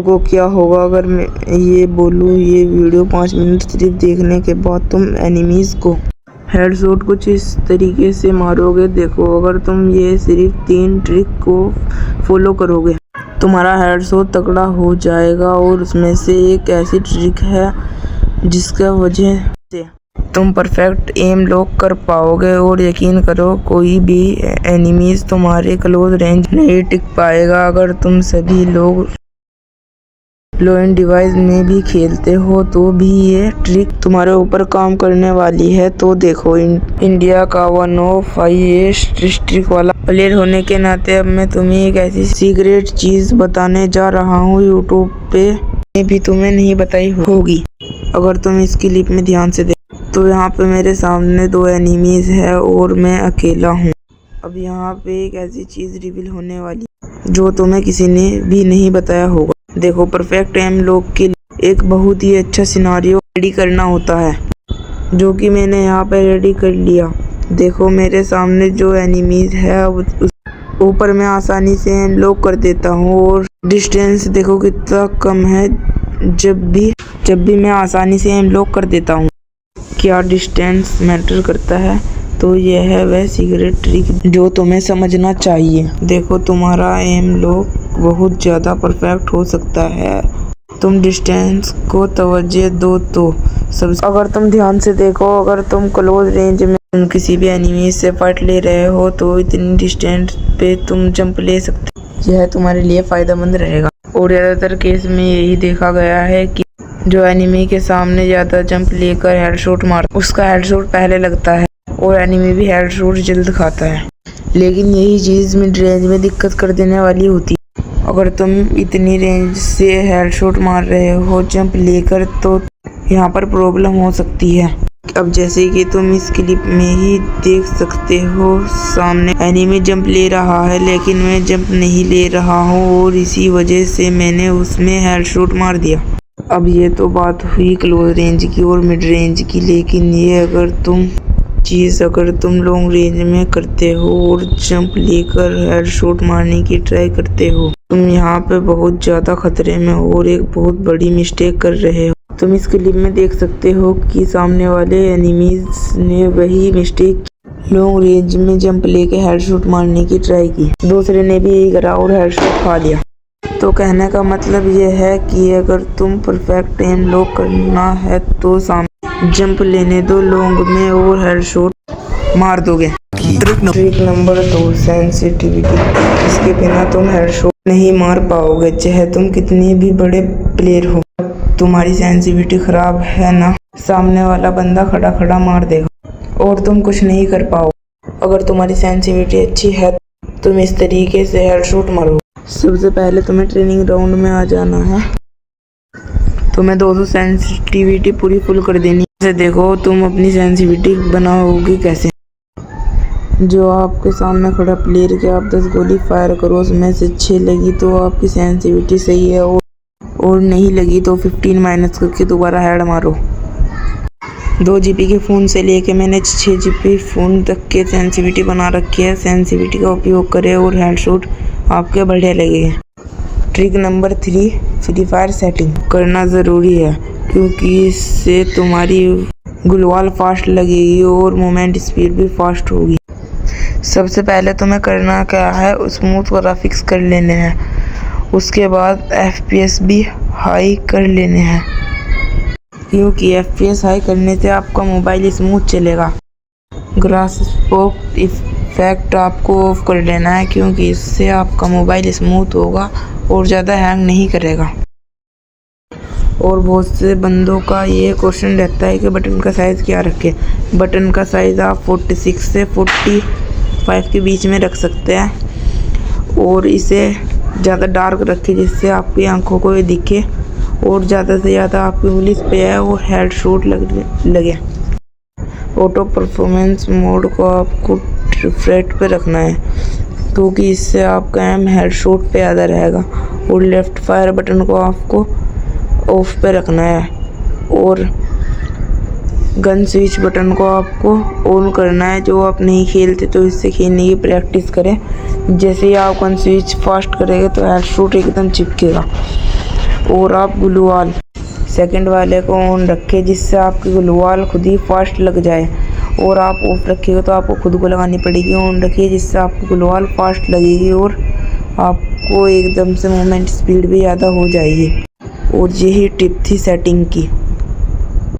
को क्या होगा अगर मैं ये बोलूँ ये वीडियो 5 मिनट सिर्फ देखने के बाद तुम एनिमीज को हेडशॉट कुछ इस तरीके से मारोगे। देखो अगर तुम ये सिर्फ 3 ट्रिक को फॉलो करोगे तुम्हारा हेडशॉट तगड़ा हो जाएगा। और उसमें से एक ऐसी ट्रिक है जिसका वजह से तुम परफेक्ट एम लॉक कर पाओगे। और यकीन करो कोई भी एनिमीज तुम्हारे क्लोज रेंज नहीं टिक पाएगा। अगर तुम सभी लोग लो एंड डिवाइस में भी खेलते हो तो भी ये ट्रिक तुम्हारे ऊपर काम करने वाली है। तो देखो इंडिया का 1 ऑफ हाईएस्ट डिस्ट्रिक्ट वाला प्लेयर होने के नाते अब मैं तुम्हें एक ऐसी सीक्रेट चीज बताने जा रहा हूँ यूट्यूब पे भी तुम्हें नहीं बताई होगी। अगर तुम इस क्लिप में ध्यान से देखो तो यहाँ पे मेरे सामने 2 एनिमीज है और मैं अकेला हूँ। अब यहाँ पे एक ऐसी चीज रिवील होने वाली जो तुम्हें किसी ने भी नहीं बताया होगा। देखो परफेक्ट एम लॉक के लिए एक बहुत ही अच्छा सिनारियो रेडी करना होता है जो कि मैंने यहाँ पे रेडी कर लिया। देखो मेरे सामने जो एनिमीज है उस ऊपर मैं आसानी से एम लॉक कर देता हूँ और डिस्टेंस देखो कितना कम है। जब भी मैं आसानी से एम लॉक कर देता हूँ क्या डिस्टेंस मैटर करता है। तो यह है वह सीक्रेट ट्रिक जो तुम्हें समझना चाहिए। देखो तुम्हारा एम लॉक बहुत ज़्यादा परफेक्ट हो सकता है तुम डिस्टेंस को तवज्जो दो तो सब। अगर तुम ध्यान से देखो अगर तुम क्लोज रेंज में तुम किसी भी एनिमी से फाइट ले रहे हो तो इतनी डिस्टेंस पे तुम जंप ले सकते। यह तुम्हारे लिए फ़ायदेमंद रहेगा। और ज़्यादातर केस में यही देखा गया है कि जो एनिमी के सामने ज़्यादा जंप लेकर हेडशॉट मारता उसका हेडशॉट पहले लगता है और एनिमी भी हेडशॉट जल्द खाता है। लेकिन यही चीज़ मिड रेंज में दिक्कत कर देने वाली होती है। अगर तुम इतनी रेंज से हेडशॉट मार रहे हो जंप लेकर तो यहाँ पर प्रॉब्लम हो सकती है। अब जैसे कि तुम इस क्लिप में ही देख सकते हो सामने एनिमी जंप ले रहा है लेकिन मैं जंप नहीं ले रहा हूँ और इसी वजह से मैंने उसमें हेडशॉट मार दिया। अब ये तो बात हुई क्लोज रेंज की और मिड रेंज की। लेकिन ये अगर तुम लॉन्ग रेंज में करते हो और जंप लेकर हेडशॉट मारने की ट्राई करते हो तुम यहाँ पे बहुत ज़्यादा खतरे में हो और एक बहुत बड़ी मिस्टेक कर रहे हो। तुम इस क्लिप में देख सकते हो कि सामने वाले एनिमीज ने वही मिस्टेक लॉन्ग रेंज में जंप लेके हेडशॉट मारने की ट्राई की। दूसरे ने भी यही करा और हेडशॉट खा लिया। तो कहने का मतलब ये है कि अगर तुम परफेक्ट एम लॉक करना है तो सामने जंप लेने दो लॉन्ग में और हेडशॉट मार दोगे। Trick number 2 sensitivity. इसके बिना तुम हेडशॉट नहीं मार पाओगे चाहे तुम कितने भी बड़े प्लेयर हो। तुम्हारी सेंसिटिविटी खराब है ना सामने वाला बंदा खड़ा मार देगा और तुम कुछ नहीं कर पाओगे। अगर तुम्हारी सेंसिटिविटी अच्छी है तुम इस तरीके से हेडशॉट मारोगे। सबसे पहले तुम्हें ट्रेनिंग राउंड में आ जाना है। तुम्हें 200 सेंसिटिविटी पूरी फुल कर देनी है। देखो तुम अपनी सेंसिटिविटी बनाओगे कैसे। जो आपके सामने खड़ा प्लेयर के आप 10 गोली फायर करो उसमें से 6 लगी तो आपकी सेंसिटिविटी सही है और नहीं लगी तो 15 माइनस करके दोबारा हेड मारो। 2 GB के फ़ोन से लेके मैंने 6 GB फ़ोन तक के सेंसिटिविटी बना रखी है। सेंसिटिविटी का उपयोग करें और हेडशॉट आपके बढ़िया लगेंगे। Trick number 3 free fire setting करना ज़रूरी है क्योंकि इससे तुम्हारी गुलवाल फास्ट लगेगी और मूवमेंट स्पीड भी फास्ट होगी। सबसे पहले तुम्हें करना क्या है स्मूथ ग्राफिक्स कर लेने हैं। उसके बाद FPS भी हाई कर लेने हैं क्योंकि FPS हाई करने से आपका मोबाइल स्मूथ चलेगा। ग्राफिक्स इफेक्ट आपको ऑफ कर लेना है क्योंकि इससे आपका मोबाइल स्मूथ होगा और ज़्यादा हैंग नहीं करेगा। और बहुत से बंदों का ये क्वेश्चन रहता है कि बटन का साइज़ क्या रखें। बटन का साइज़ आप 46 से 45 के बीच में रख सकते हैं और इसे ज़्यादा डार्क रखें जिससे आपकी आंखों को ये दिखे और ज़्यादा से ज़्यादा आपकी उंगली पे है और हेडशॉट लगे। ऑटो परफॉर्मेंस मोड को आपको डिफ़ॉल्ट पे रखना है क्योंकि इससे आपका एम हेडशॉट पे ज़्यादा रहेगा। और लेफ़्ट फायर बटन को आपको ऑफ पे रखना है और गन स्विच बटन को आपको ऑन करना है। जो आप नहीं खेलते तो इससे खेलने की प्रैक्टिस करें। जैसे ही आप गन स्विच फास्ट करेंगे तो हेडशॉट एकदम चिपकेगा। और आप ग्लूवाल सेकंड वाले को ऑन रखें जिससे आपकी ग्लूवाल खुद ही फास्ट लग जाए, और आप ऑफ रखिएगा तो आपको खुद को लगानी पड़ेगी। ऑन रखिए जिससे आपको ग्लूवाल फास्ट लगेगी और आपको एकदम से मूवमेंट स्पीड भी ज़्यादा हो जाएगी। और यही टिप थी सेटिंग की।